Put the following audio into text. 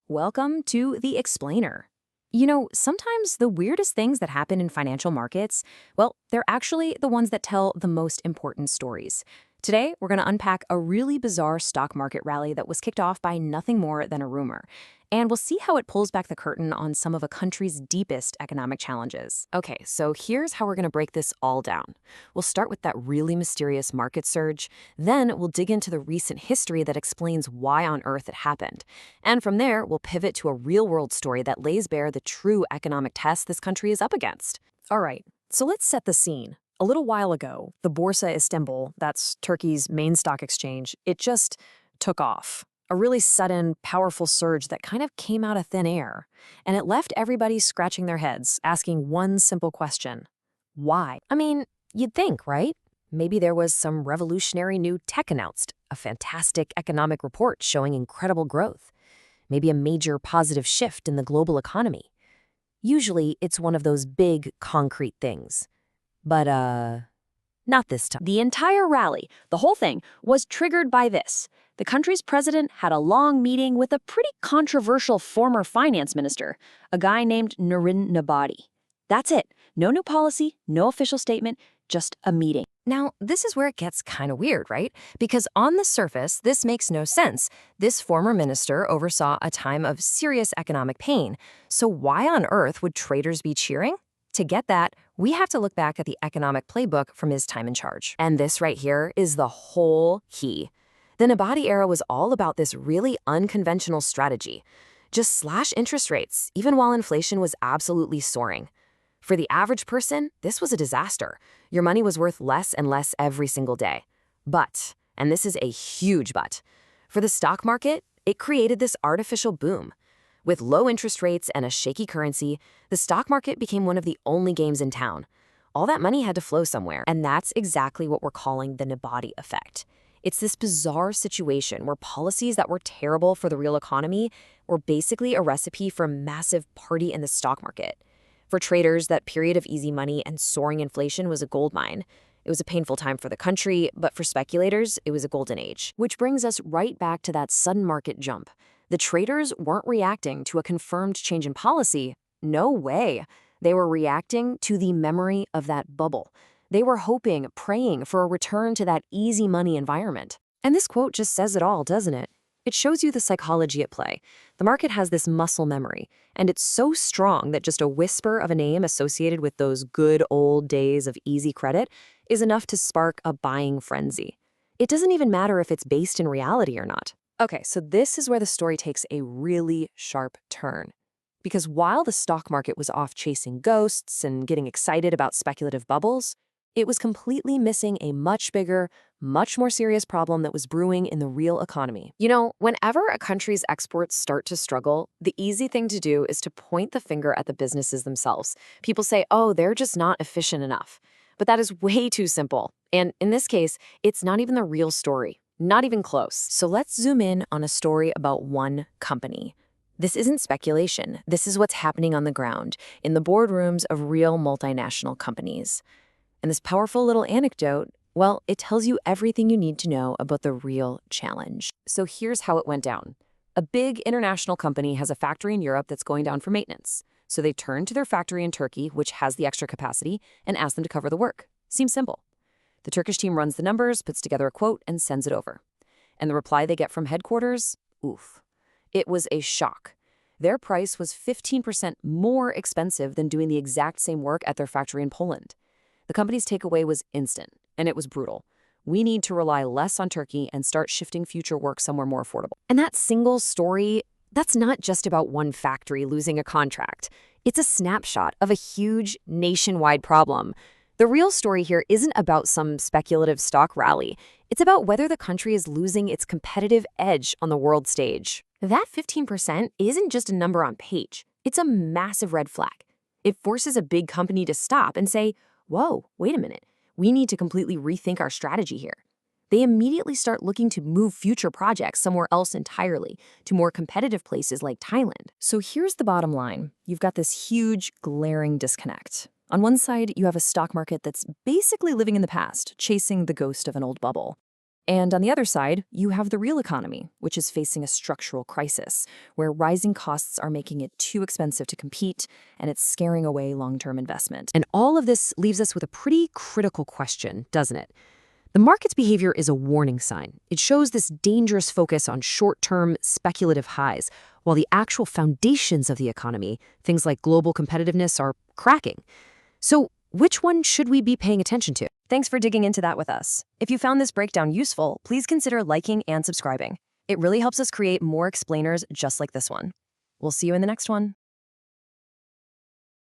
Welcome to The Explainer. You know, sometimes the weirdest things that happen in financial markets, well, they're actually the ones that tell the most important stories. Today, we're going to unpack a really bizarre stock market rally that was kicked off by nothing more than a rumor. And we'll see how it pulls back the curtain on some of a country's deepest economic challenges. Okay, so here's how we're going to break this all down. We'll start with that really mysterious market surge. Then we'll dig into the recent history that explains why on earth it happened. And from there, we'll pivot to a real-world story that lays bare the true economic test this country is up against. All right, so let's set the scene. A little while ago, the Borsa Istanbul, that's Turkey's main stock exchange, it just took off. A really sudden, powerful surge that kind of came out of thin air. And it left everybody scratching their heads, asking one simple question. Why? I mean, you'd think, right? Maybe there was some revolutionary new tech announced, a fantastic economic report showing incredible growth. Maybe a major positive shift in the global economy. Usually, it's one of those big, concrete things. But, not this time. The entire rally, the whole thing, was triggered by this. The country's president had a long meeting with a pretty controversial former finance minister, a guy named Nurin Nabati. That's it. No new policy, no official statement, just a meeting. Now, this is where it gets kind of weird, right? Because on the surface, this makes no sense. This former minister oversaw a time of serious economic pain. So why on earth would traders be cheering? To get that, we have to look back at the economic playbook from his time in charge. And this right here is the whole key. The Nabati era was all about this really unconventional strategy. Just slash interest rates, even while inflation was absolutely soaring. For the average person, this was a disaster. Your money was worth less and less every single day. But, and this is a huge but, for the stock market, it created this artificial boom. With low interest rates and a shaky currency, the stock market became one of the only games in town. All that money had to flow somewhere, and that's exactly what we're calling the Nabati effect. It's this bizarre situation where policies that were terrible for the real economy were basically a recipe for a massive party in the stock market. For traders, that period of easy money and soaring inflation was a goldmine. It was a painful time for the country, but for speculators, it was a golden age. Which brings us right back to that sudden market jump. The traders weren't reacting to a confirmed change in policy. No way. They were reacting to the memory of that bubble. They were hoping, praying for a return to that easy money environment. And this quote just says it all, doesn't it? It shows you the psychology at play. The market has this muscle memory, and it's so strong that just a whisper of a name associated with those good old days of easy credit is enough to spark a buying frenzy. It doesn't even matter if it's based in reality or not. Okay, so this is where the story takes a really sharp turn. Because while the stock market was off chasing ghosts and getting excited about speculative bubbles, it was completely missing a much bigger, much more serious problem that was brewing in the real economy. You know, whenever a country's exports start to struggle, the easy thing to do is to point the finger at the businesses themselves. People say, oh, they're just not efficient enough. But that is way too simple. And in this case, it's not even the real story. Not even close. So let's zoom in on a story about one company. This isn't speculation. This is what's happening on the ground, in the boardrooms of real multinational companies. And this powerful little anecdote, well, it tells you everything you need to know about the real challenge. So here's how it went down. A big international company has a factory in Europe that's going down for maintenance. So they turn to their factory in Turkey, which has the extra capacity, and ask them to cover the work. Seems simple. The Turkish team runs the numbers, puts together a quote, and sends it over. And the reply they get from headquarters? Oof. It was a shock. Their price was 15% more expensive than doing the exact same work at their factory in Poland. The company's takeaway was instant, and it was brutal. We need to rely less on Turkey and start shifting future work somewhere more affordable. And that single story, that's not just about one factory losing a contract. It's a snapshot of a huge nationwide problem. The real story here isn't about some speculative stock rally. It's about whether the country is losing its competitive edge on the world stage. That 15% isn't just a number on page. It's a massive red flag. It forces a big company to stop and say, whoa, wait a minute. We need to completely rethink our strategy here. They immediately start looking to move future projects somewhere else entirely, to more competitive places like Thailand. So here's the bottom line. You've got this huge, glaring disconnect. On one side, you have a stock market that's basically living in the past, chasing the ghost of an old bubble. And on the other side, you have the real economy, which is facing a structural crisis, where rising costs are making it too expensive to compete, and it's scaring away long-term investment. And all of this leaves us with a pretty critical question, doesn't it? The market's behavior is a warning sign. It shows this dangerous focus on short-term, speculative highs, while the actual foundations of the economy, things like global competitiveness, are cracking. So, which one should we be paying attention to? Thanks for digging into that with us. If you found this breakdown useful, please consider liking and subscribing. It really helps us create more explainers just like this one. We'll see you in the next one.